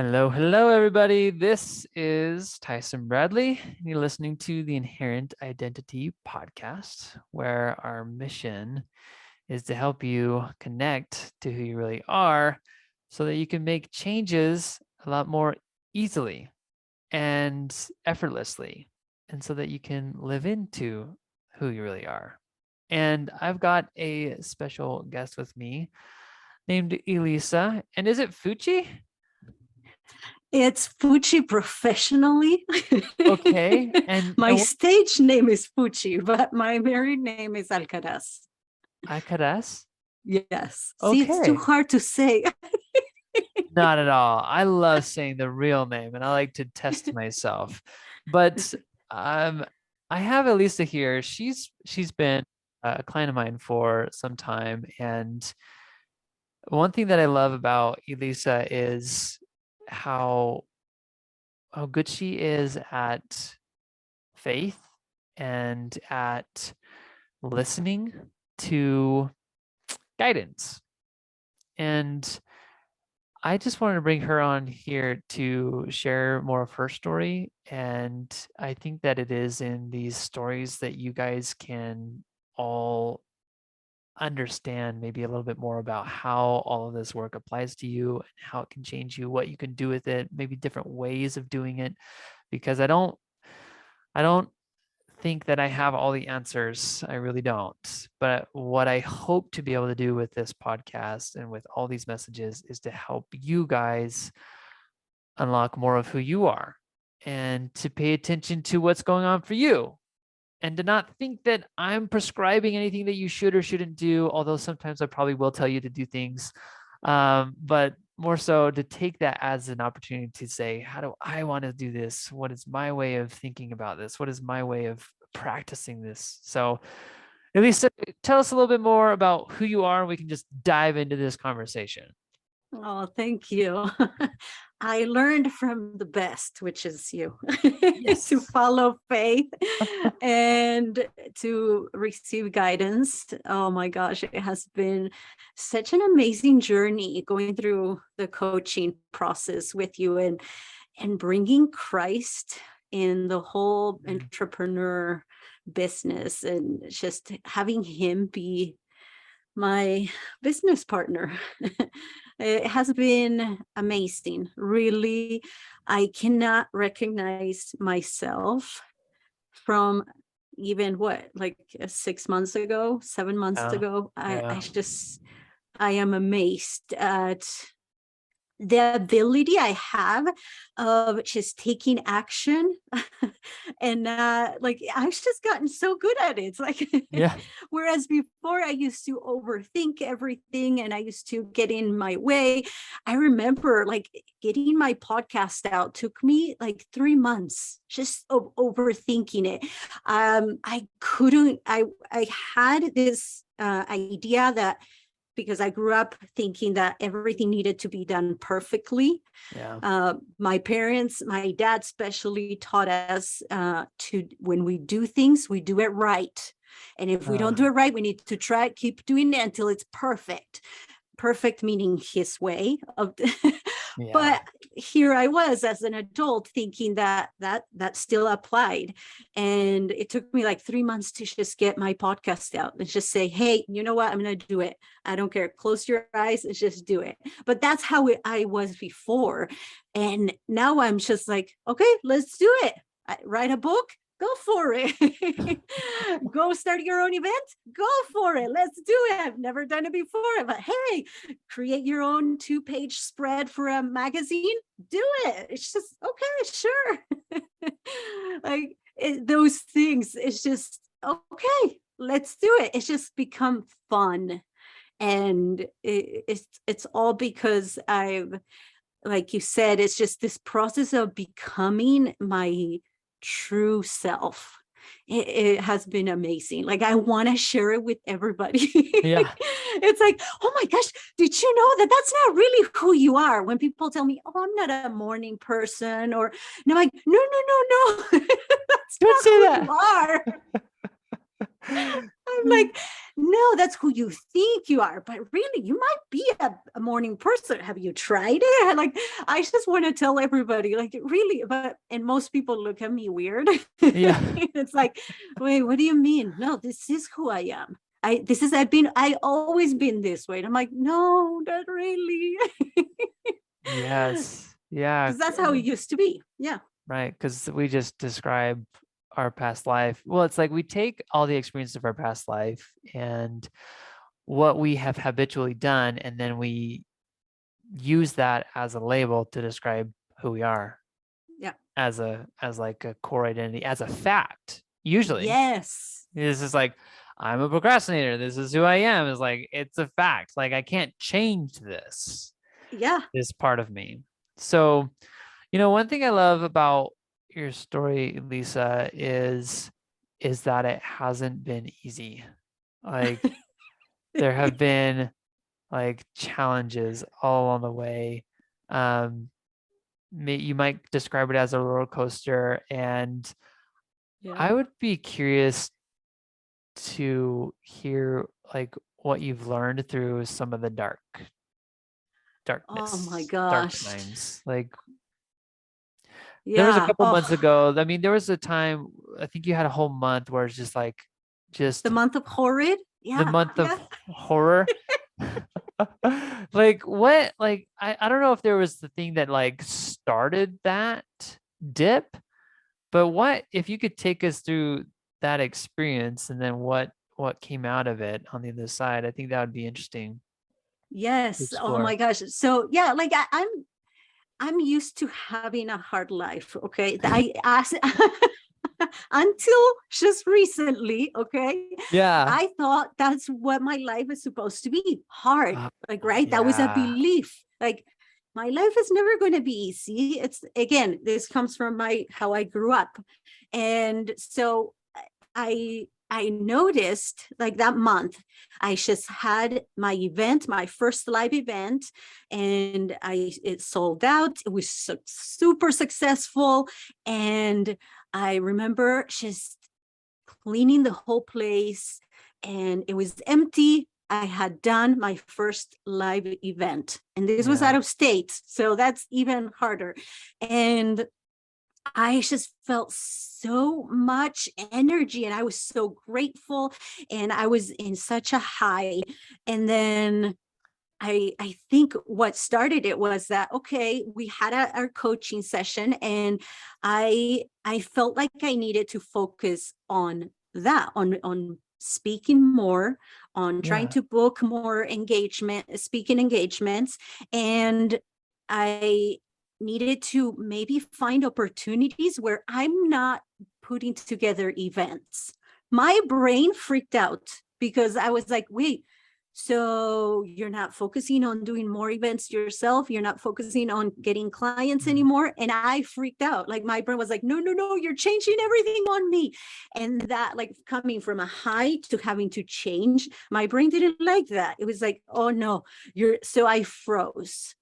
Hello, hello, everybody. This is Tyson Bradley, and you're listening to the Inherent Identity podcast, where our mission is to help you connect to who you really are so that you can make changes a lot more easily and effortlessly, and so that you can live into who you really are. And I've got a special guest with me named Elisa. And is it Fucci? It's Fucci professionally. Okay. And my stage name is Fucci, but my married name is Alcaraz. Alcaraz? Yes. See, it's too Okay. hard to say. Not at all. I love saying the real name and I like to test myself. But I have Elisa here. She's been a client of mine for some time. And one thing that I love about Elisa is how good she is at faith and at listening to guidance. And I just wanted to bring her on here to share more of her story. And I think that it is in these stories that you guys can all understand maybe a little bit more about how all of this work applies to you and how it can change you, what you can do with it, maybe different ways of doing it. Because I don't think that I have all the answers. I really don't. But what I hope to be able to do with this podcast and with all these messages is to help you guys unlock more of who you are and to pay attention to what's going on for you and to not think that I'm prescribing anything that you should or shouldn't do, although sometimes I probably will tell you to do things. But more so to take that as an opportunity to say, how do I want to do this? What is my way of thinking about this? What is my way of practicing this? So Elisa, tell us a little bit more about who you are, and we can just dive into this conversation. Oh, thank you. I learned from the best, which is you, Yes. to follow faith and to receive guidance. Oh my gosh, it has been such an amazing journey going through the coaching process with you and bringing Christ in the whole entrepreneur business and just having him be my business partner. It has been amazing. Really, I cannot recognize myself from even like 6 months ago, 7 months ago. I am amazed at the ability I have of just taking action and like I've just gotten so good at it. It's like, whereas before I used to overthink everything and I used to get in my way. I remember like getting my podcast out took me like 3 months just of overthinking it. I had this idea that because I grew up thinking that everything needed to be done perfectly. My parents, my dad especially taught us when we do things, we do it right. And if we don't do it right, we need to keep doing it until it's perfect. Perfect meaning his way of but here I was as an adult thinking that still applied. And it took me like 3 months to just get my podcast out and just say, hey, you know what, I'm going to do it. I don't care. Close your eyes and just do it. But that's how I was before. And now I'm just like, okay, let's do it. Write a book. Go for it. Go start your own event. Go for it. Let's do it. I've never done it before, but hey, create your own 2-page spread for a magazine. Do it. It's just, okay, sure. Like those things, it's just, okay, let's do it. It's just become fun. And it's all because like you said, it's just this process of becoming my true self. It has been amazing. Like I want to share it with everybody. It's like, oh my gosh, did you know that that's not really who you are? When people tell me, oh, I'm not a morning person, or and I'm like, no. That's don't not say who that. you are. I'm like, no, that's who you think you are, but really, you might be a morning person. Have you tried it? Like, I just want to tell everybody, like, really, and most people look at me weird. Yeah. It's like, wait, what do you mean? No, this is who I am. I always been this way. And I'm like, no, not really. Yes. Yeah. Because that's how it used to be. Yeah. Right. Because we just describe our past life. Well, it's like we take all the experiences of our past life and what we have habitually done, and then we use that as a label to describe who we are. Yeah. As like a core identity, as a fact. Usually. Yes. This is like, I'm a procrastinator. This is who I am. It's like, it's a fact. Like, I can't change this. Yeah. This part of me. So, one thing I love about your story, Lisa, is that it hasn't been easy. Like, there have been like challenges all along the way. You might describe it as a roller coaster, and Yeah. I would be curious to hear like what you've learned through some of the Oh my dark gosh. times. Like, there was a Yeah. couple months ago. I mean, there was a time, I think you had a whole month where it's just like, The just month of horrid. the Yeah. month of Yeah. horror. Like, what, like, I don't know if there was the thing that like started that dip, but what, if you could take us through that experience and then what came out of it on the other side, I think that would be interesting to Yes. Oh my explore. gosh. So yeah, like I'm used to having a hard life. Okay. I asked until just recently, okay, Yeah. I thought that's what my life is supposed to be, hard. Uh, Like, right, that was a yeah. belief. Like, my life is never going to be easy. It's, again, this comes from my how I grew up. And so I noticed, like, that month I just had my event, my first live event, and it sold out. It was super successful. And I remember just cleaning the whole place, and it was empty. I had done my first live event, and this was Yeah. out of state. So that's even harder. And I just felt so much energy, and I was so grateful, and I was in such a high. And then I think what started it was that, okay, we had our coaching session, and I felt like I needed to focus on that, on speaking more, on trying Yeah. to book more speaking engagements. And I needed to maybe find opportunities where I'm not putting together events. My brain freaked out because I was like, wait, so you're not focusing on doing more events yourself. You're not focusing on getting clients Mm. anymore. And I freaked out. Like, my brain was like, no, no, no, you're changing everything on me. And that, like, coming from a high to having to change, my brain didn't like that. It was like, oh no, so I froze.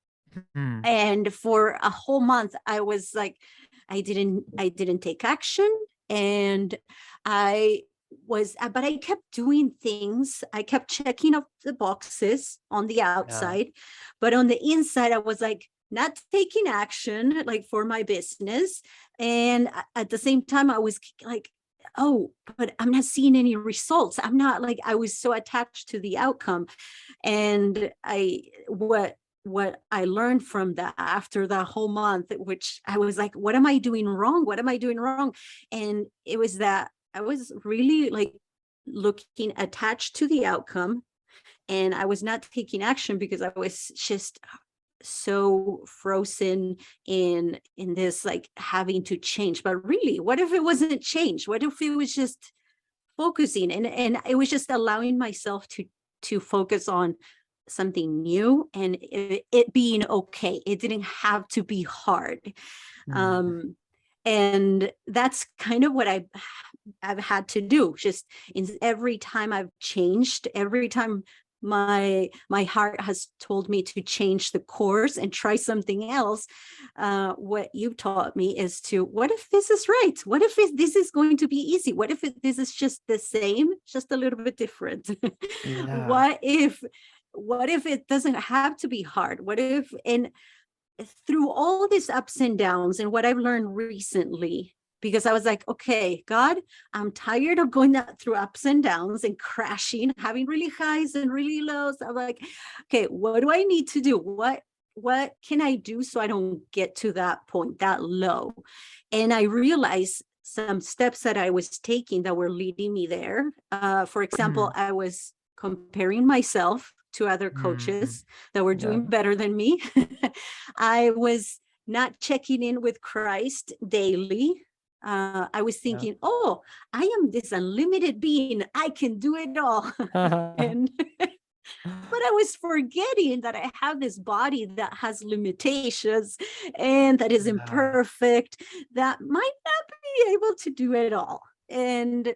Mm. And for a whole month, I was like, I didn't take action. And but I kept doing things. I kept checking off the boxes on the Yeah. outside, but on the inside, I was like not taking action, like, for my business. And at the same time, I was like, oh, but I'm not seeing any results. I was so attached to the outcome. And what I learned from that after that whole month, which I was like, what am I doing wrong? What am I doing wrong? And it was that I was really, like, looking attached to the outcome, and I was not taking action because I was just so frozen in this, like, having to change. But really, what if it wasn't change? What if it was just focusing, and it was just allowing myself to focus on something new, and it being okay. It didn't have to be hard. Mm. And that's kind of what I've had to do. Just in every time I've changed, every time my heart has told me to change the course and try something else. What you taught me is to, what if this is right? What if this is going to be easy? What if this is just the same, just a little bit different? Yeah. What if it doesn't have to be hard? What if, and through all these ups and downs and what I've learned recently, because I was like, okay, God, I'm tired of going through ups and downs and crashing, having really highs and really lows. I'm like, okay, what do I need to do? What can I do so I don't get to that point, that low? And I realized some steps that I was taking that were leading me there. For example, I was comparing myself to other Mm. coaches that were Yeah. doing better than me. I was not checking in with Christ daily. I was Yeah. thinking, oh, I am this unlimited being. I can do it all. And but I was forgetting that I have this body that has limitations and that is Yeah. imperfect, that might not be able to do it all. And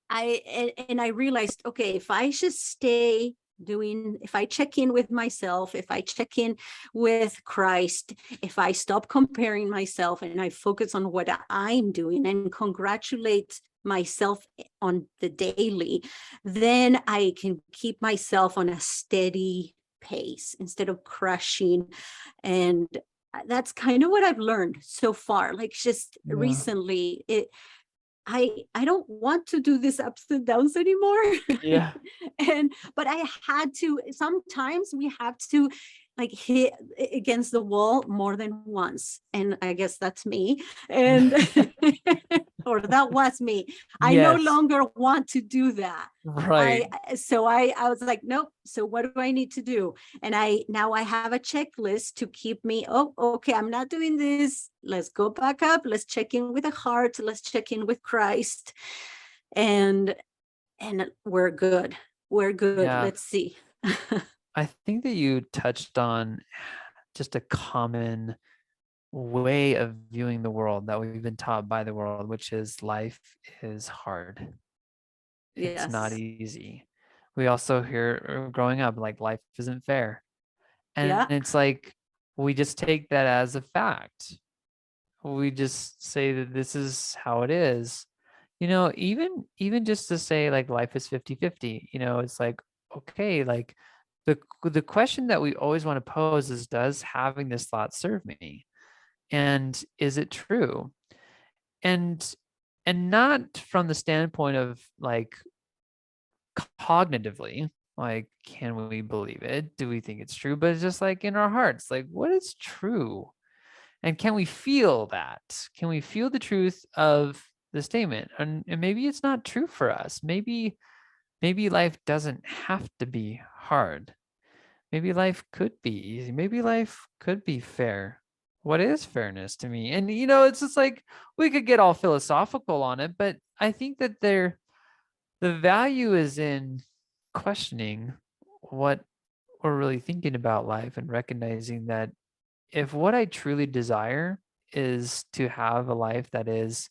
I realized, okay, if I just stay doing, if I check in with myself, if I check in with Christ, if I stop comparing myself and I focus on what I'm doing and congratulate myself on the daily, then I can keep myself on a steady pace instead of crushing. And that's kind of what I've learned so far. Like just Yeah. recently, I don't want to do this ups and downs anymore. Yeah. And but I had to, sometimes we have to like hit against the wall more than once. And I guess that's me. And or that was me. I no Yes. longer want to do that. Right. I was like, nope. So what do I need to do? And I have a checklist to keep me, oh, okay, I'm not doing this. Let's go back up. Let's check in with the heart. Let's check in with Christ. And we're good. We're good. Yeah. Let's see. I think that you touched on just a common way of viewing the world that we've been taught by the world, which is life is hard. It's not Yes. easy. We also hear growing up, like, life isn't fair. And Yeah. it's like we just take that as a fact. We just say that this is how it is. Even just to say like life is 50-50, it's like, okay, like the question that we always want to pose is, does having this thought serve me? And is it true? And not from the standpoint of like cognitively, like, can we believe it? Do we think it's true? But it's just like in our hearts, like, what is true? And can we feel that? Can we feel the truth of the statement? And maybe it's not true for us. Maybe life doesn't have to be hard. Maybe life could be easy. Maybe life could be fair. What is fairness to me? And it's just like we could get all philosophical on it, but I think that the value is in questioning what we're really thinking about life and recognizing that if what I truly desire is to have a life that is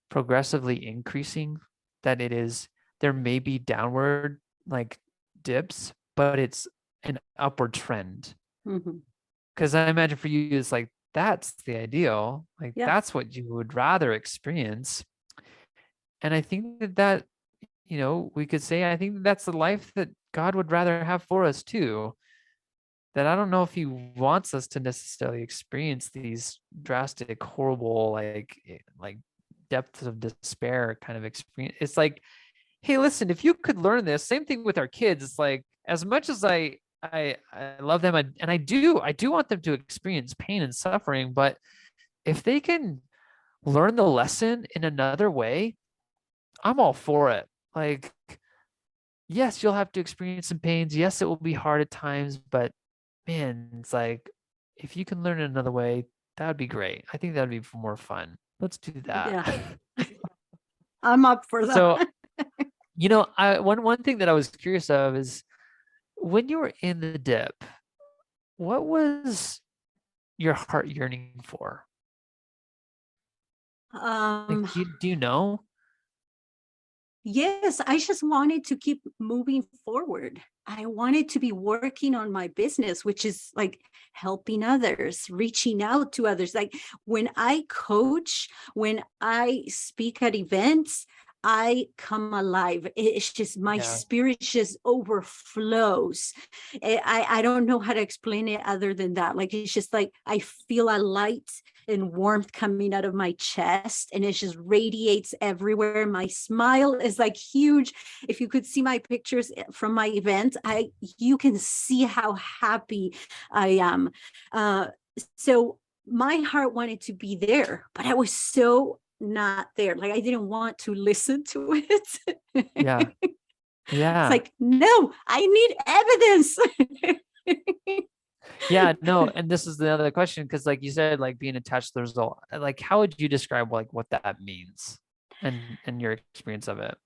progressively increasing, that there may be downward like dips, but it's an upward trend. Mhm. Because I imagine for you, it's like, that's the ideal. Like, Yeah. that's what you would rather experience. And I think that we could say, I think that's the life that God would rather have for us too. That I don't know if he wants us to necessarily experience these drastic, horrible, like depths of despair kind of experience. It's like, hey, listen, if you could learn this, same thing with our kids. It's like, as much as I love them, and I do want them to experience pain and suffering, but if they can learn the lesson in another way, I'm all for it. Like, yes, you'll have to experience some pains. Yes, it will be hard at times, but man, it's like, if you can learn it another way, that would be great. I think that would be more fun. Let's do that. Yeah. I'm up for So, that. one thing that I was curious of is, when you were in the dip, what was your heart yearning for? Like, Um, do you know? Yes, I just wanted to keep moving forward. I wanted to be working on my business, which is like helping others, reaching out to others. Like when I coach, when I speak at events, I come alive. It's just my Yeah. spirit just overflows. I don't know how to explain it other than that. Like it's just like I feel a light and warmth coming out of my chest, and it just radiates everywhere. My smile is like huge. If you could see my pictures from my event, you can see how happy I am. So my heart wanted to be there, but I was so not there. Like I didn't want to listen to it. Yeah. It's Yeah. like, no, I need evidence. Yeah, no, and this is the other question, because like you said, like being attached to the result, like how would you describe like what that means and your experience of it?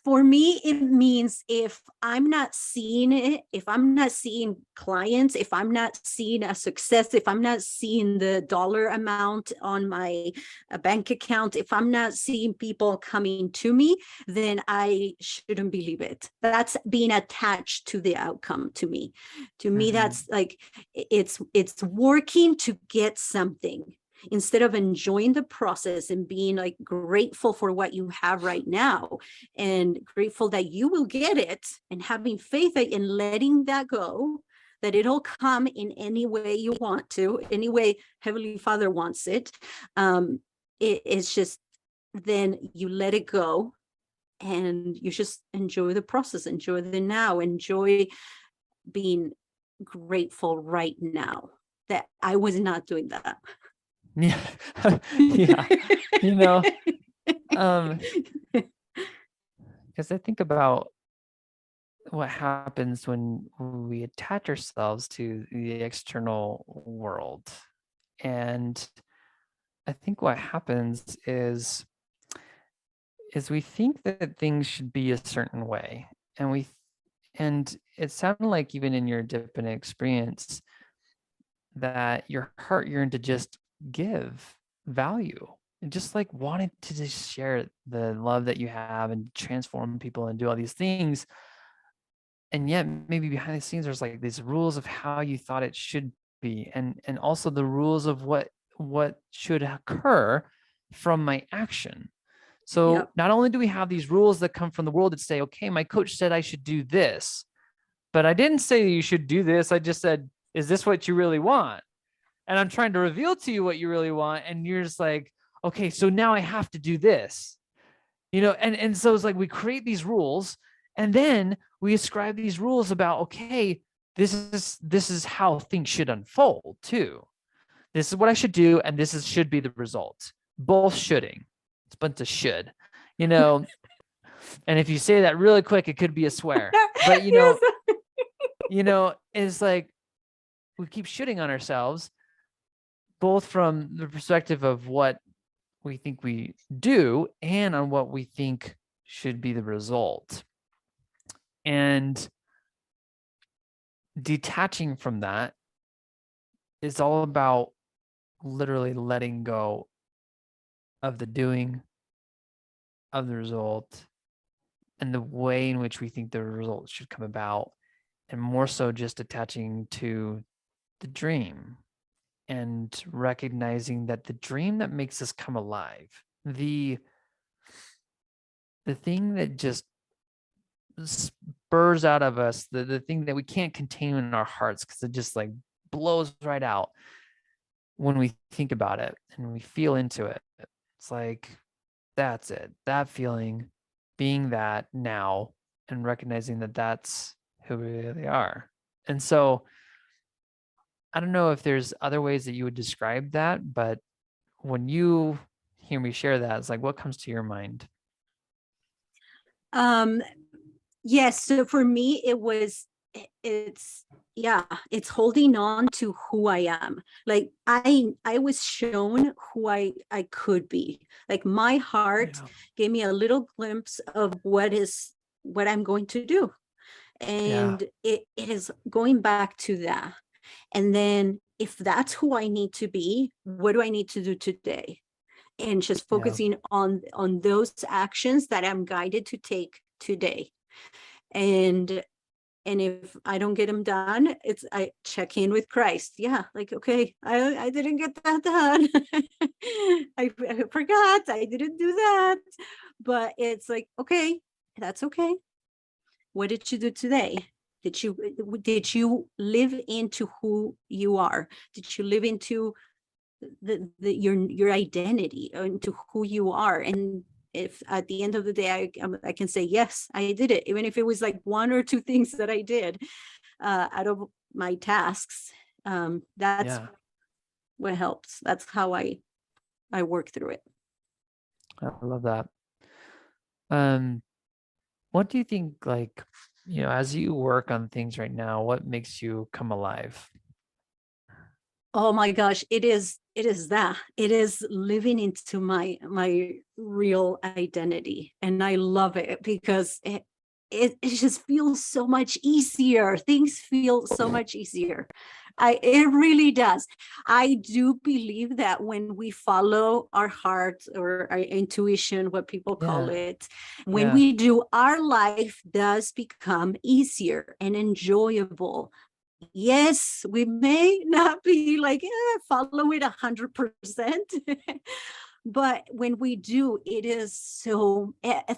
For me, it means if I'm not seeing it, if I'm not seeing clients, if I'm not seeing a success, if I'm not seeing the dollar amount on my bank account, if I'm not seeing people coming to me, then I shouldn't believe it. That's being attached to the outcome to me. To me, Mhm. that's like it's working to get something instead of enjoying the process and being like grateful for what you have right now and grateful that you will get it, and having faith in letting that go, that it'll come in any way you want to, any way Heavenly Father wants it. It's just, then you let it go and you just enjoy the process, enjoy the now, enjoy being grateful right now that I was not doing that. Yeah. Yeah. You know, um, because I think about what happens when we attach ourselves to the external world. And I think what happens is we think that things should be a certain way. And and it sounded like even in your dip experience that your heart yearned to just give value and just like wanted to just share the love that you have and transform people and do all these things. And yet maybe behind the scenes there's like these rules of how you thought it should be, and also the rules of what should occur from my action. So Yep. not only do we have these rules that come from the world that say, okay, my coach said I should do this, but I didn't say you should do this. I just said, is this what you really want? And I'm trying to reveal to you what you really want. And you're just like, okay, so now I have to do this, and so it's like we create these rules, and then we ascribe these rules about, okay, this is how things should unfold too. This is what I should do, and should be the result. Both shoulding. It's a bunch of should, you know. And if you say that really quick, it could be a swear. But Yes. it's like we keep shitting on ourselves, both from the perspective of what we think we do and on what we think should be the result. And detaching from that is all about literally letting go of the doing, of the result, and the way in which we think the result should come about, and more so just attaching to the dream and recognizing that the dream that makes us come alive, the thing that just spurs out of us, the thing that we can't contain in our hearts because it just like blows right out when we think about it and we feel into it. It's like, that's it, that feeling, being that now, and recognizing that that's who we really are. And so I don't know if there's other ways that you would describe that, but when you hear me share that, it's like, what comes to your mind? Um, yes. So for me, it's, yeah, it's holding on to who I am. Like I was shown who I could be. Like my heart Yeah. gave me a little glimpse of what I'm going to do. Yeah. And it is going back to that. And then if that's who I need to be, what do I need to do today? and just focusing on those actions that I'm guided to take today. And if I don't get them done, I check in with Christ. Yeah, like, okay, I didn't get that done. I forgot, I didn't do that. But it's like, okay, that's okay. What did you do today? Did you live into who you are? Did you live into your identity, into who you are? And if at the end of the day I can say, yes, I did it, even if it was like one or two things that I did out of my tasks, that's what helps. That's how I work through it. I love that. What do you think, like, as you work on things right now, what makes you come alive? Oh my gosh, it is living into my real identity. And I love it because it just feels so much easier. Things feel so much easier. It really does. I do believe that when we follow our heart or our intuition, what people call it, when we do, our life does become easier and enjoyable. Yes, we may not be like, follow it 100%. But when we do, it is so,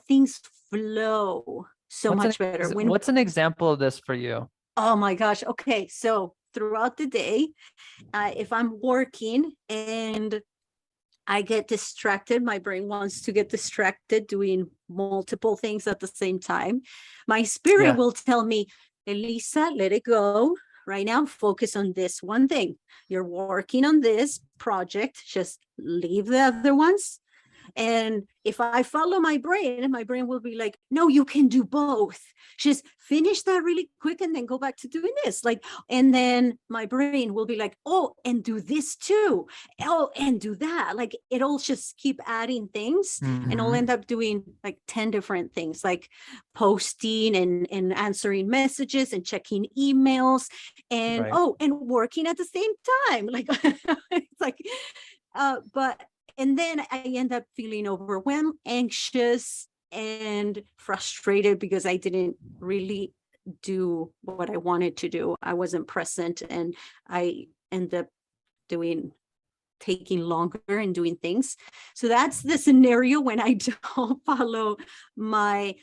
things flow so much better. What's an example of this for you? Oh my gosh. Okay. So throughout the day, if I'm working and I get distracted, my brain wants to get distracted doing multiple things at the same time. My spirit will tell me, Elisa, let it go. Right now, focus on this one thing. You're working on this project, just leave the other ones. And if I follow my brain will be like, no, you can do both. Just finish that really quick and then go back to doing this. Like, and then my brain will be like, oh, and do this too. Oh, and do that. Like, it'll just keep adding things, and I'll end up doing like 10 different things, like posting and answering messages and checking emails and and working at the same time. Like, it's like, but and then I end up feeling overwhelmed, anxious, and frustrated because I didn't really do what I wanted to do. I wasn't present, and I end up taking longer and doing things. So that's the scenario when I don't follow my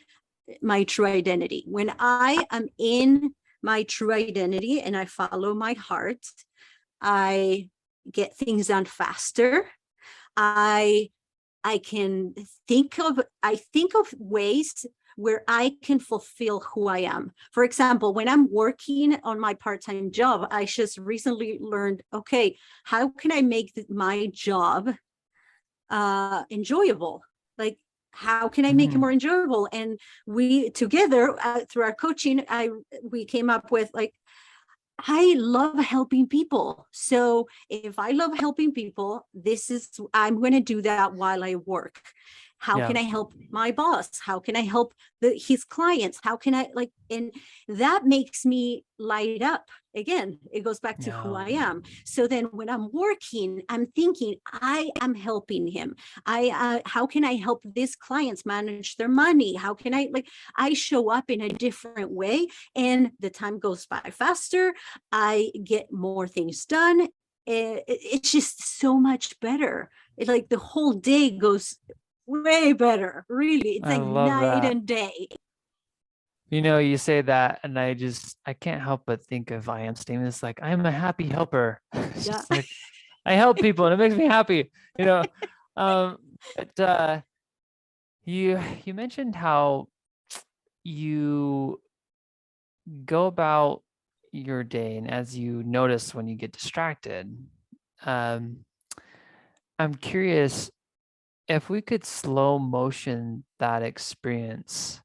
true identity. When I am in my true identity and I follow my heart, I get things done faster. I can think of ways where I can fulfill who I am. For example, when I'm working on my part-time job, I just recently learned, okay, how can I make my job enjoyable? Like, how can I make it more enjoyable? And we together through our coaching, we came up with, like, I love helping people. So if I love helping people, I'm going to do that while I work. How can I help my boss? How can I help his clients? How can I, like, and that makes me light up. Again, it goes back to who I am. So then when I'm working, I'm thinking, I am helping him. How can I help these clients manage their money? How can I show up in a different way, and the time goes by faster. I get more things done. It's just so much better. It's like the whole day goes way better. Really, it's like night and day. You say that, and I can't help but think of I am statements like, I am a happy helper. It's like, I help people and it makes me happy. But you mentioned how you go about your day, and as you notice when you get distracted, I'm curious if we could slow motion that experience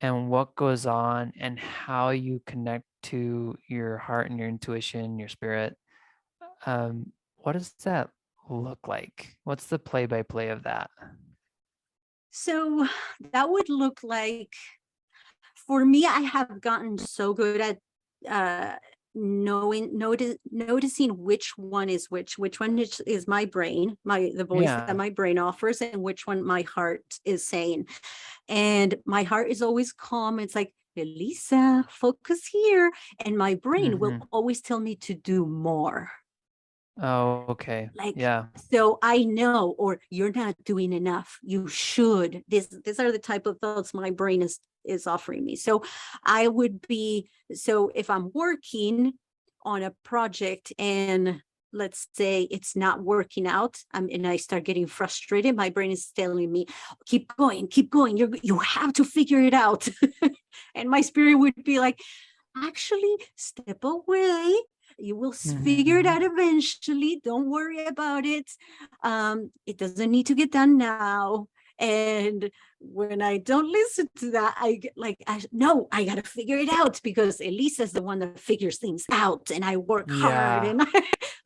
and what goes on and how you connect to your heart and your intuition, your spirit. What does that look like? What's the play-by-play of that? So that would look like, for me, I have gotten so good at noticing which one is which one is my brain, the voice that my brain offers, and which one my heart is saying. And my heart is always calm. It's like, Elisa, focus here. And my brain will always tell me to do more. Oh, okay. Like, yeah. So I know, or you're not doing enough. You should. These are the type of thoughts my brain is offering me. So so if I'm working on a project and let's say it's not working out, and I start getting frustrated, my brain is telling me, keep going. You have to figure it out. And my spirit would be like, actually, step away. You will figure it out eventually. Don't worry about it. It doesn't need to get done now. And when I don't listen to that, I get like, no, I got to figure it out because Elisa's the one that figures things out, and I work hard, and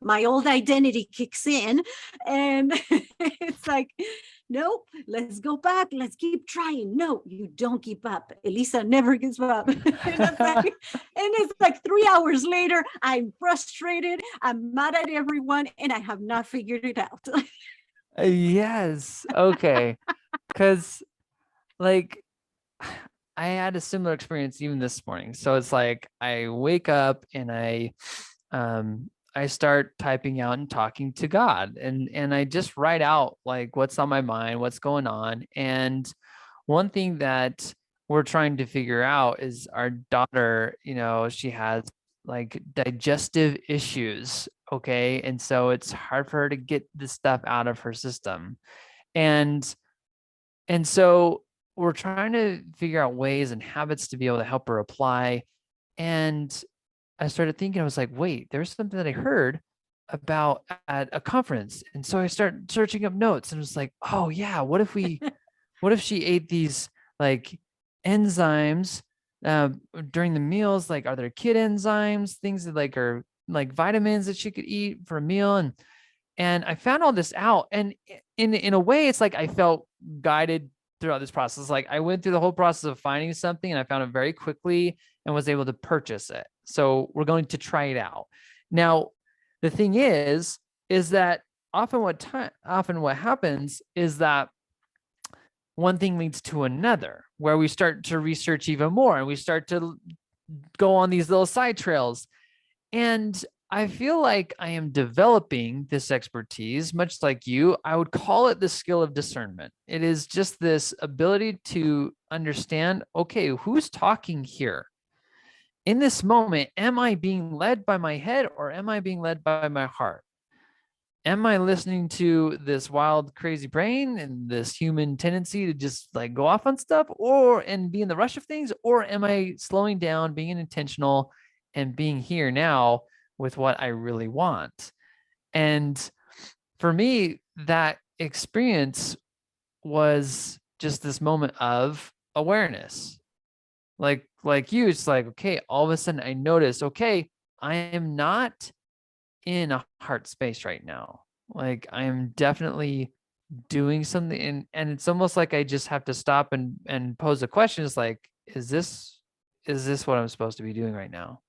my old identity kicks in, and it's like, no, let's go back. Let's keep trying. No, you don't give up. Elisa never gives up. And it's like 3 hours later, I'm frustrated. I'm mad at everyone, and I have not figured it out. Yes. Okay. Because like I had a similar experience even this morning. So it's like I wake up and I start typing out and talking to God, and I just write out like what's on my mind, what's going on. And one thing that we're trying to figure out is our daughter, she has like digestive issues. Okay. And so it's hard for her to get this stuff out of her system. And so we're trying to figure out ways and habits to be able to help her apply. And I started thinking, I was like, wait, there's something that I heard about at a conference. And so I started searching up notes and was like, oh yeah, what if she ate these like enzymes during the meals? Like, are there kid enzymes, things that like are like vitamins that she could eat for a meal? And I found all this out. And in a way, it's like I felt guided throughout this process. Like I went through the whole process of finding something and I found it very quickly and was able to purchase it. So we're going to try it out. Now, the thing is that often what happens is that one thing leads to another, where we start to research even more and we start to go on these little side trails. And I feel like I am developing this expertise, much like you. I would call it the skill of discernment. It is just this ability to understand, okay, who's talking here? In this moment, am I being led by my head or am I being led by my heart? Am I listening to this wild, crazy brain and this human tendency to just like go off on stuff and be in the rush of things? Or am I slowing down, being intentional, and being here now with what I really want? And for me, that experience was just this moment of awareness. Like you, it's like, okay, all of a sudden I noticed, okay, I am not in a heart space right now. Like I am definitely doing something, and it's almost like I just have to stop and pose a question. It's like, is this what I'm supposed to be doing right now?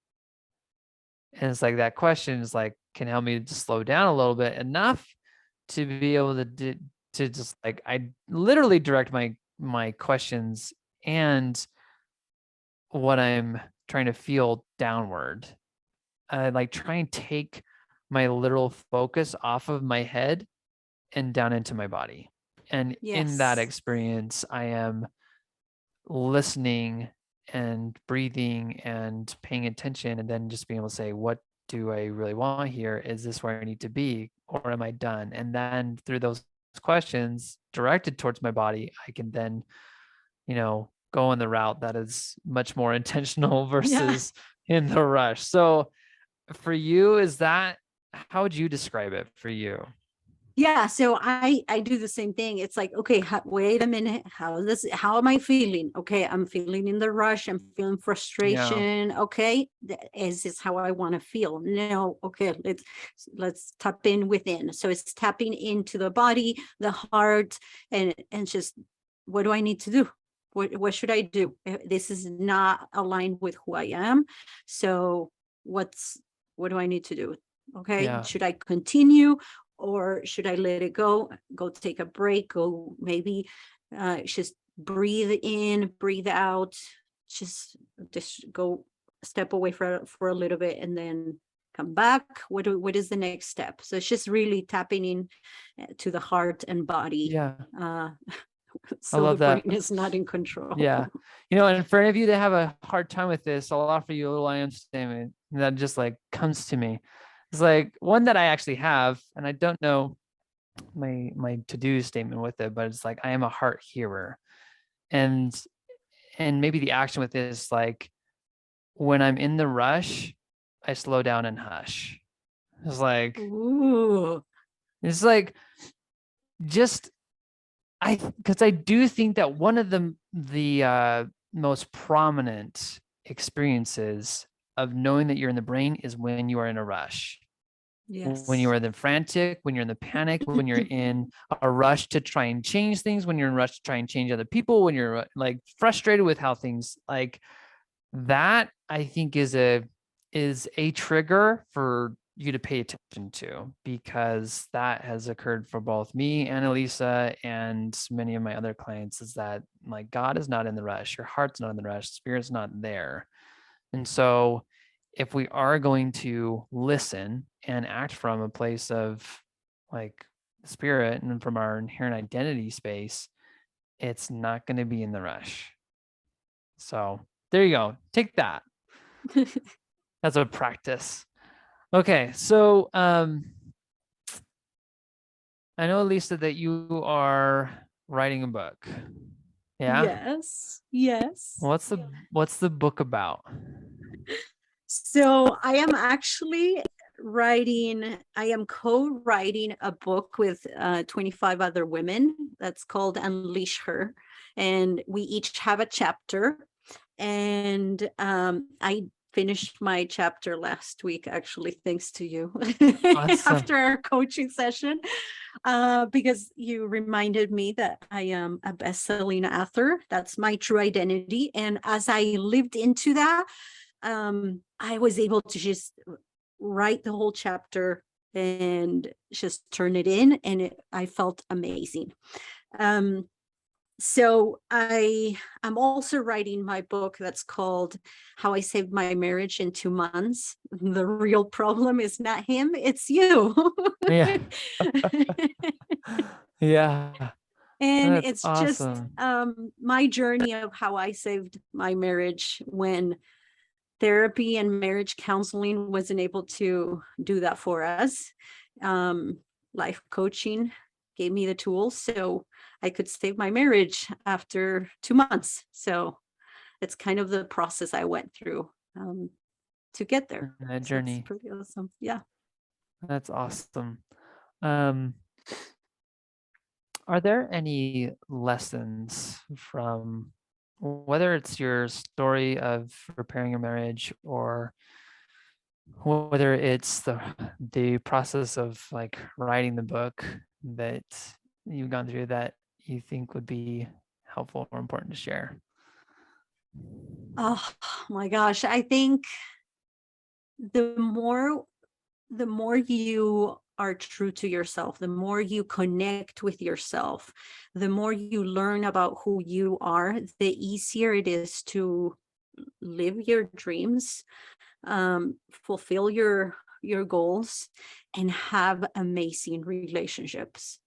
And it's like that question is like can help me to slow down a little bit enough to be able to just like I literally direct my questions and what I'm trying to feel downward. Like try and take my literal focus off of my head and down into my body. And in that experience, I am listening and breathing and paying attention, and then just being able to say, what do I really want here? Is this where I need to be, or am I done? And then through those questions directed towards my body, I can then, go in the route that is much more intentional versus in the rush. So for you, how would you describe it for you? Yeah, so I do the same thing. It's like, okay, wait a minute. How am I feeling? Okay, I'm feeling in the rush. I'm feeling frustration. Yeah. Okay, is this how I want to feel? No. Okay, let's tap in within. So it's tapping into the body, the heart, and just what do I need to do? What should I do? This is not aligned with who I am. So what do I need to do? Okay, Yeah. should I continue, or should I let it go take a break, go maybe just breathe in, breathe out, just go step away for a little bit and then come back. What is the next step? So it's just really tapping in to the heart and body, Yeah. I so the love brain that. is not in control. Yeah. And for any of you that have a hard time with this, I'll offer you a little I am statement that just like comes to me. It's like one that I actually have, and I don't know my to-do statement with it, but it's like, I am a heart hearer. And maybe the action with this, like, when I'm in the rush, I slow down and hush. It's like, Ooh. it's like just because I do think that one of the most prominent experiences of knowing that you're in the brain is when you are in a rush. When you Yes. are the frantic, when you're in the panic, when you're in a rush to try and change things, when you're in a rush to try and change other people, when you're like frustrated with how things like that, I think is a trigger for you to pay attention to, because that has occurred for both me and Elisa and many of my other clients, is that like God is not in the rush, your heart's not in the rush, spirit's not there. And so if we are going to listen and act from a place of like spirit and from our inherent identity space, it's not going to be in the rush. So there you go. Take that as a practice. Okay. So I know, Lisa, that you are writing a book. Yeah. Yes. Yes. What's the book about? So I am actually I am co-writing a book with 25 other women that's called Unleash Her. And we each have a chapter. And I finished my chapter last week, actually, thanks to you, Awesome. after our coaching session, because you reminded me that I am a best-selling author. That's my true identity. And as I lived into that, I was able to just write the whole chapter and just turn it in, and I felt amazing. So I'm also writing my book that's called How I Saved My Marriage in 2 months. The real problem is not him, it's you. Yeah. Yeah. And That's it's just awesome. my journey of how I saved my marriage when therapy and marriage counseling wasn't able to do that for us. Life coaching gave me the tools so I could save my marriage after 2 months. So it's kind of the process I went through to get there. That So it's journey. pretty awesome. Yeah. That's awesome. Um, are there any lessons from, whether it's your story of repairing your marriage, or whether it's the process of like writing the book that you've gone through, that you think would be helpful or important to share? Oh my gosh. I think the more you are true to yourself, the more you connect with yourself, the more you learn about who you are, the easier it is to live your dreams, fulfill your goals, and have amazing relationships.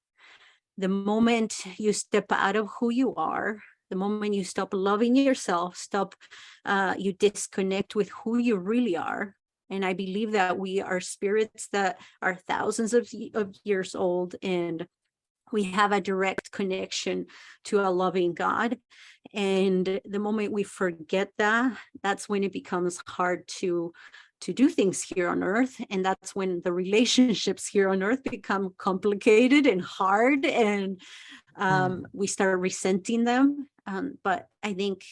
The moment you step out of who you are, the moment you stop loving yourself, you disconnect with who you really are. And I believe that we are spirits that are thousands of years old, and we have a direct connection to a loving God. And the moment we forget that, that's when it becomes hard to do things here on earth. And that's when the relationships here on earth become complicated and hard, and we start resenting them. But I think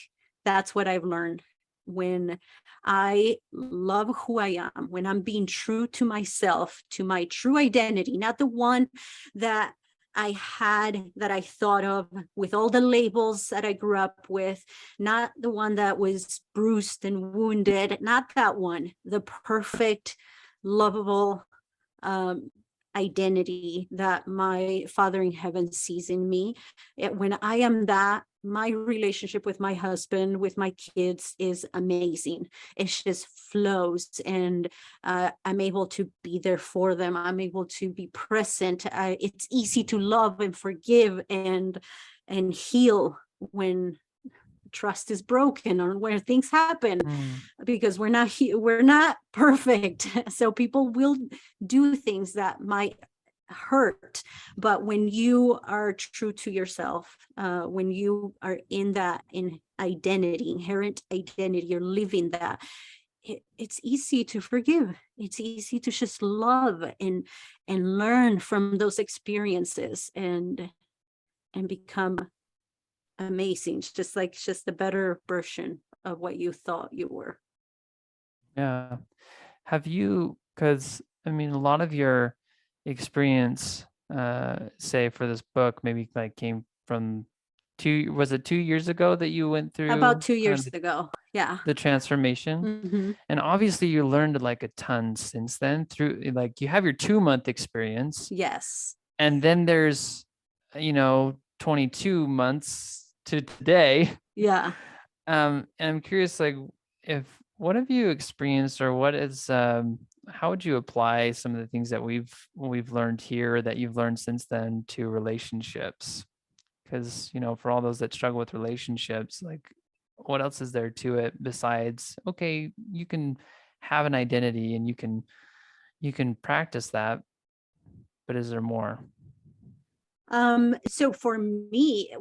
that's what I've learned. When I love who I am, when I'm being true to myself, to my true identity, not the one that I had, that I thought of, with all the labels that I grew up with, not the one that was bruised and wounded, not that one, the perfect, lovable identity that my Father in heaven sees in me. When I am that, my relationship with my husband, with my kids, is amazing. It just flows, and I'm able to be there for them. I'm able to be present. It's easy to love and forgive and heal when trust is broken or where things happen, because we're not perfect. So people will do things that might hurt, but when you are true to yourself, when you are in that identity, inherent identity, you're living that, it's easy to forgive. It's easy to just love and learn from those experiences and become amazing. It's just a better version of what you thought you were. Yeah. Have you, because I mean, a lot of your experience, say for this book, maybe like came from was it 2 years ago that you went About through 2 years ago. Yeah. the transformation? Mm-hmm. And obviously you learned like a ton since then through, like, you have your 2 month experience, Yes. and then there's, 22 months to today. Yeah. And I'm curious, like, if what have you experienced, or what is how would you apply some of the things that we've learned here, that you've learned since then, to relationships? Because, for all those that struggle with relationships, like, what else is there to it besides, okay, you can have an identity and you can practice that, but is there more? So for me,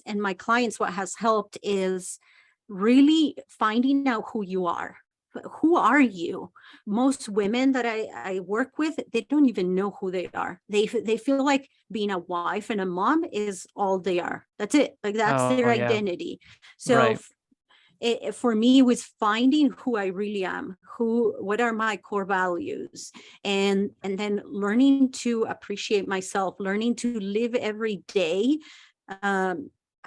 and my clients, what has helped is really finding out who you are. Who are you? Most women that I work with, they don't even know who they are. They feel like being a wife and a mom is all they are. That's it. Like, that's their Oh, yeah. identity. So Right. for me, it was finding who I really am, what are my core values, and then learning to appreciate myself, learning to live every day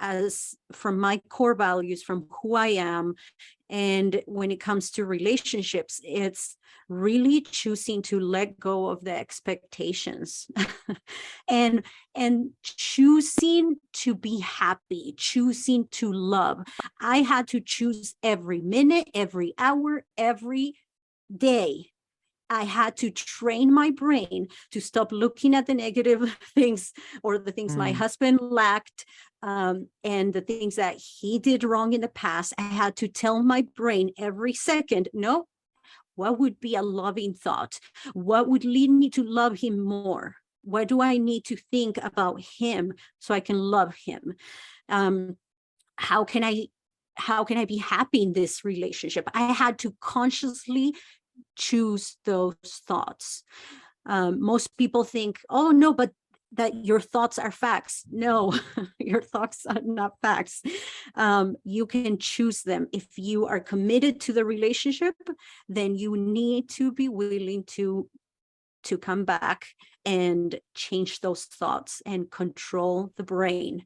as from my core values, from who I am. And when it comes to relationships, it's really choosing to let go of the expectations and choosing to be happy, choosing to love. I had to choose every minute, every hour, every day. I had to train my brain to stop looking at the negative things, or the things my husband lacked, and the things that he did wrong in the past. I had to tell my brain every second, no, what would be a loving thought? What would lead me to love him more? What do I need to think about him so I can love him? How can I be happy in this relationship? I had to consciously choose those thoughts. Most people think, oh no, but that your thoughts are facts. No, your thoughts are not facts. You can choose them. If you are committed to the relationship, then you need to be willing to come back and change those thoughts and control the brain,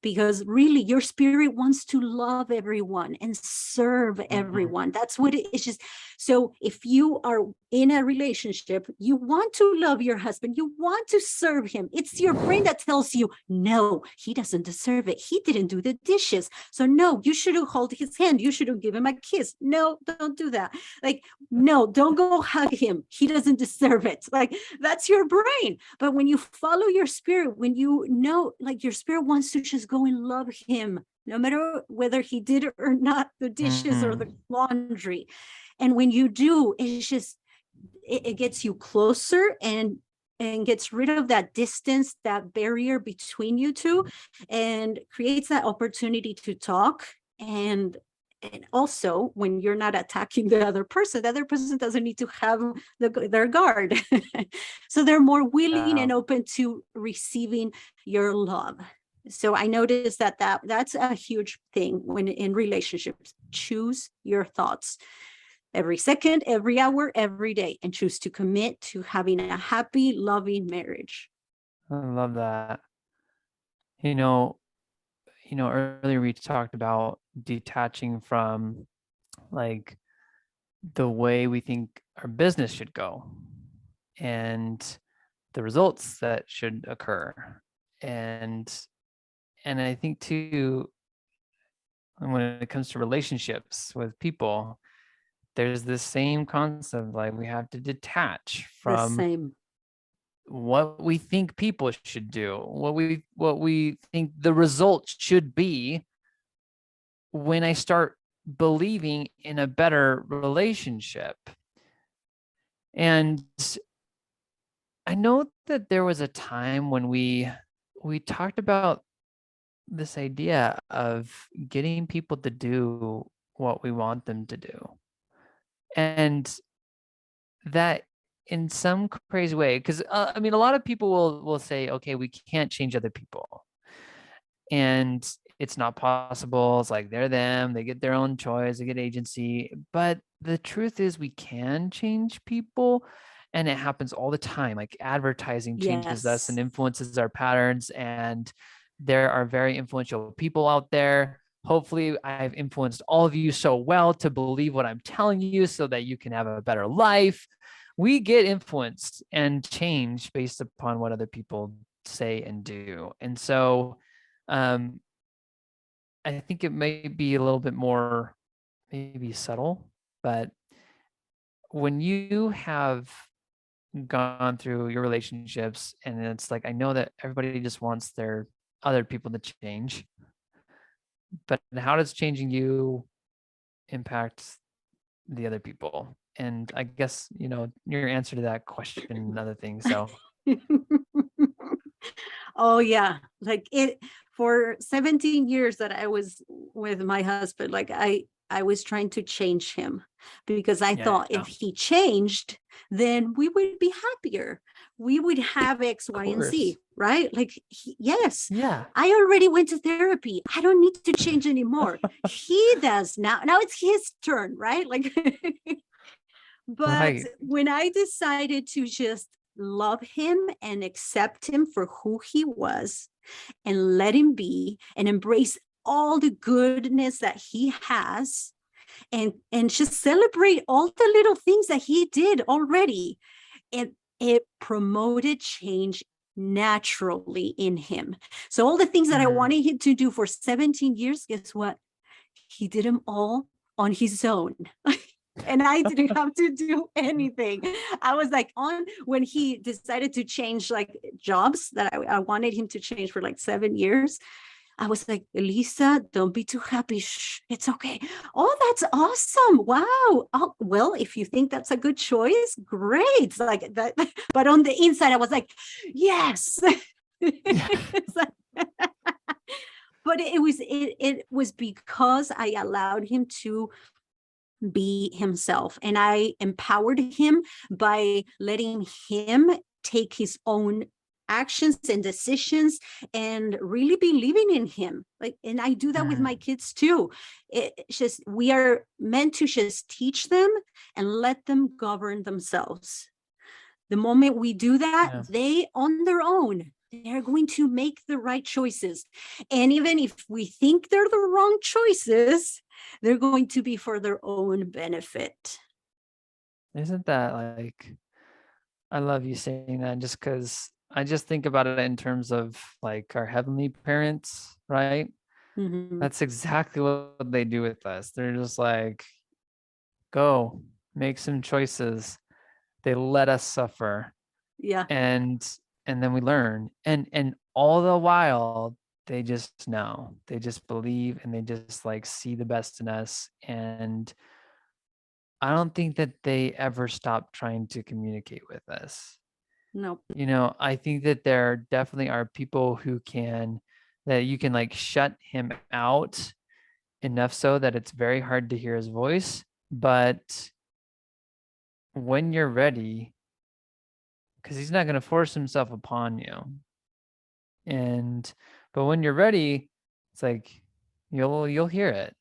because really your spirit wants to love everyone and serve everyone. That's what it is. Just so if you are in a relationship, you want to love your husband, you want to serve him. It's your brain that tells you, no, he doesn't deserve it, he didn't do the dishes, so no, you shouldn't hold his hand, you shouldn't give him a kiss, no, don't do that, like, no, don't go hug him, he doesn't deserve it. Like, that's your brain. But when you follow your spirit, when you know, like, your spirit wants to just go and love him, no matter whether he did or not the dishes or the laundry. And when you do, it's just, it gets you closer and gets rid of that distance, that barrier between you two, and creates that opportunity to talk. And also, when you're not attacking the other person doesn't need to have their guard. So they're more willing and open to receiving your love. So I noticed that's a huge thing when in relationships. Choose your thoughts every second, every hour, every day, and choose to commit to having a happy, loving marriage. I love that. You know, earlier we talked about detaching from like the way we think our business should go and the results that should occur. And I think too, when it comes to relationships with people, there's this same concept, like we have to detach The from same. what we think people should do, what we think the results should be when I start believing in a better relationship. And I know that there was a time when we talked about this idea of getting people to do what we want them to do. And that in some crazy way, because I mean, a lot of people will say, okay, we can't change other people, and it's not possible. It's like they're them, they get their own choice, they get agency. But the truth is, we can change people, and it happens all the time. Like advertising changes us and Yes. influences our patterns, and there are very influential people out there. Hopefully, I've influenced all of you so well to believe what I'm telling you so that you can have a better life. We get influenced and change based upon what other people say and do. And so um, I think it may be a little bit more maybe subtle, but when you have gone through your relationships and it's like, I know that everybody just wants their other people to change, but how does changing you impact the other people? And I guess, your answer to that question and other things. So Oh yeah, like it for 17 years that I was with my husband, like I was trying to change him because I thought yeah, if he changed, then we would be happier. We would have X, of Y, and course. Z, right? Like yes, Yeah. I already went to therapy. I don't need to change anymore. He does now. Now it's his turn, right? Like but Right. when I decided to just love him and accept him for who he was and let him be and embrace all the goodness that he has and just celebrate all the little things that he did already, it promoted change naturally in him. So all the things that I Mm. wanted him to do for 17 years, guess what? He did them all on his own. And I didn't have to do anything. I was like on when he decided to change like jobs that I wanted him to change for like 7 years. I was like, Elisa, don't be too happy. Shh, it's okay. Oh, that's awesome. Wow. Oh, well, if you think that's a good choice, great. Like that. But on the inside, I was like, yes. Yeah. But it was because I allowed him to be himself and I empowered him by letting him take his own actions and decisions and really believing in him. Like, and I do that with my Mm. kids too. It's just we are meant to just teach them and let them govern themselves. The moment we do that, Yeah. they on their own, they're going to make the right choices. And even if we think they're the wrong choices, they're going to be for their own benefit. Isn't that like, I love you saying that just because I just think about it in terms of like our heavenly parents, right? Mm-hmm. That's exactly what they do with us. They're just like, go make some choices. They let us suffer, Yeah. and then we learn. And all the while, they just know. They just believe and they just like see the best in us. And I don't think that they ever stop trying to communicate with us. No. I think that there definitely are people that you can like shut him out enough so that it's very hard to hear his voice. But when you're ready, because he's not going to force himself upon you. But when you're ready, it's like you'll hear it.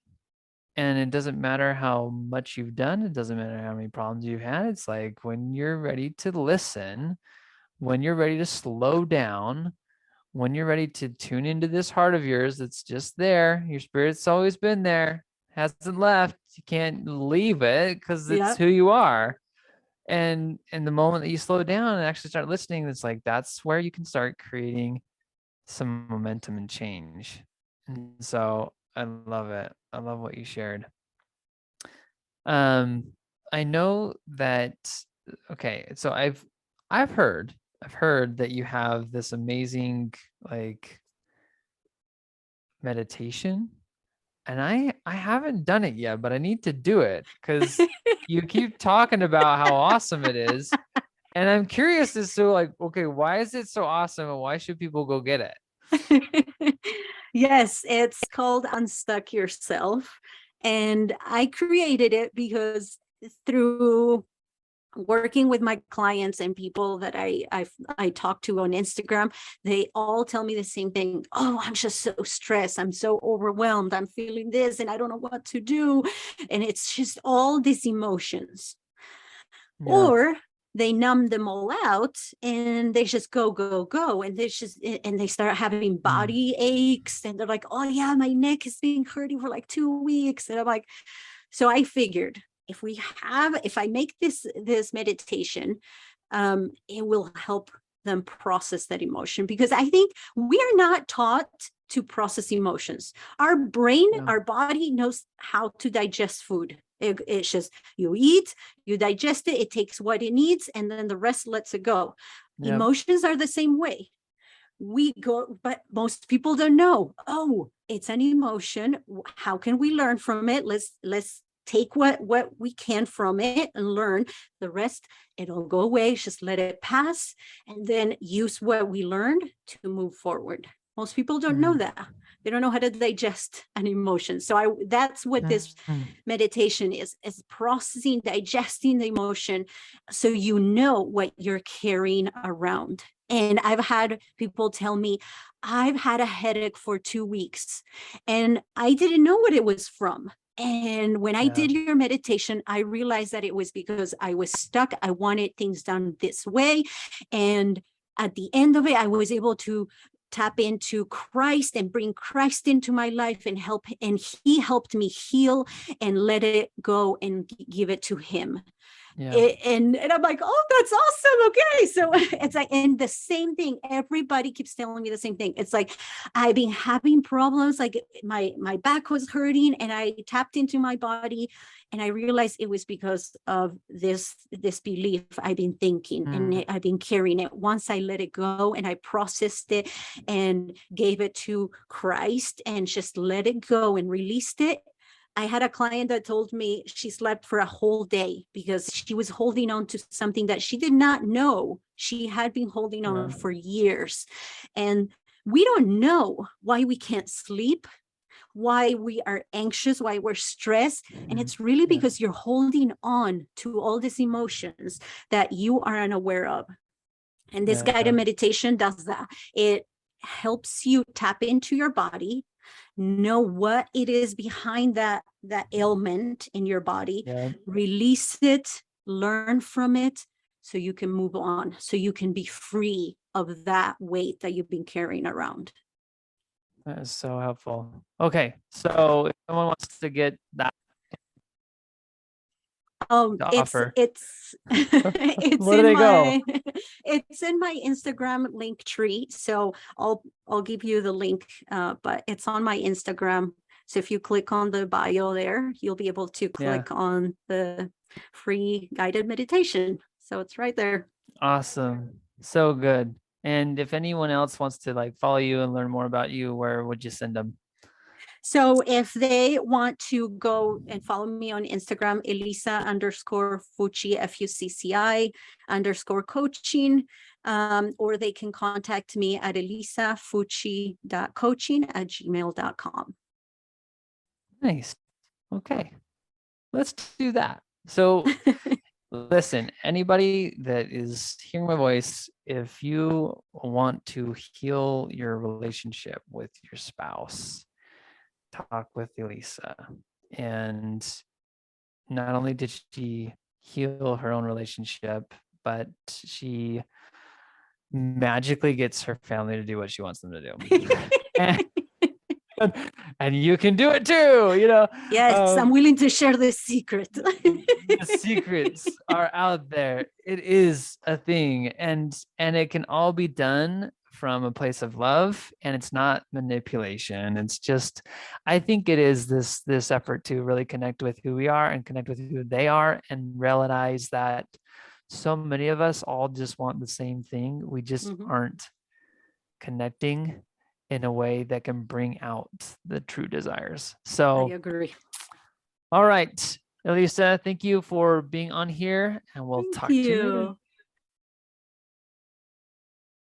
And it doesn't matter how much you've done, it doesn't matter how many problems you've had. It's like when you're ready to listen, when you're ready to slow down, when you're ready to tune into this heart of yours that's just there, your spirit's always been there, hasn't left. You can't leave it because it's Yeah. who you are. And the moment that you slow down and actually start listening, it's like that's where you can start creating some momentum and change. And so I love it. I love what you shared. I know that, okay, so I've heard that you have this amazing like meditation, and I haven't done it yet, but I need to do it because you keep talking about how awesome it is. And I'm curious as to like, okay, why is it so awesome and why should people go get it? Yes, it's called Unstuck Yourself. And I created it because through working with my clients and people that I talk to on Instagram, they all tell me the same thing. Oh, I'm just so stressed. I'm so overwhelmed. I'm feeling this and I don't know what to do. And it's just all these emotions. Yeah. Or they numb them all out and they just go and they start having body aches and they're like, oh yeah, my neck has been hurting for like 2 weeks. And I'm like, so I figured if I make this meditation, it will help them process that emotion, because I think we are not taught to process emotions. Our brain, our body knows how to digest food. It's just you eat, you digest it, it takes what it needs, and then the rest lets it go. Yep. Emotions are the same way. We go, but most people don't know. Oh, it's an emotion. How can we learn from it? Let's take what we can from it and learn. The rest, it'll go away. Just let it pass, and then use what we learned to move forward. Most people don't know that. They don't know how to digest an emotion. So that's what this meditation is processing, digesting the emotion, so you know what you're carrying around. And I've had people tell me, I've had a headache for 2 weeks and I didn't know what it was from. And when I did your meditation, I realized that it was because I was stuck. I wanted things done this way. And at the end of it, I was able to tap into Christ and bring Christ into my life and help. And he helped me heal and let it go and give it to him. Yeah. And I'm like, oh, that's awesome. Okay. So it's like, and the same thing, everybody keeps telling me the same thing. It's like, I've been having problems, like my back was hurting, and I tapped into my body and I realized it was because of this belief I've been thinking and I've been carrying it. Once I let it go and I processed it and gave it to Christ and just let it go and released it, I had a client that told me she slept for a whole day because she was holding on to something that she did not know she had been holding on for years. And we don't know why we can't sleep, why we are anxious, why we're stressed. And it's really because you're holding on to all these emotions that you are unaware of. And this guided meditation does that. It helps you tap into your body, know what it is behind that ailment in your body, release it, learn from it, so you can move on, so you can be free of that weight that you've been carrying around. That is so helpful. Okay, so if someone wants to get that offer, it's where do they go? It's in my Instagram link tree. So I'll give you the link, but it's on my Instagram. So if you click on the bio there, you'll be able to click on the free guided meditation. So it's right there. Awesome. So good. And if anyone else wants to like follow you and learn more about you, where would you send them? So if they want to go and follow me on Instagram, Elisa_Fucci, FUCCI_coaching, or they can contact me at elisafucci.coaching@gmail.com. Nice. Okay. Let's do that. So listen, anybody that is hearing my voice, if you want to heal your relationship with your spouse, talk with Elisa. And not only did she heal her own relationship, but she magically gets her family to do what she wants them to do. and, and you can do it too, you know. Yes, I'm willing to share the secret. The secrets are out there. It is a thing, and it can all be done from a place of love, and it's not manipulation. It's just, I think it is this effort to really connect with who we are and connect with who they are, and realize that so many of us all just want the same thing. We just aren't connecting in a way that can bring out the true desires. So I agree. All right, Elisa, thank you for being on here, and we'll talk to you later.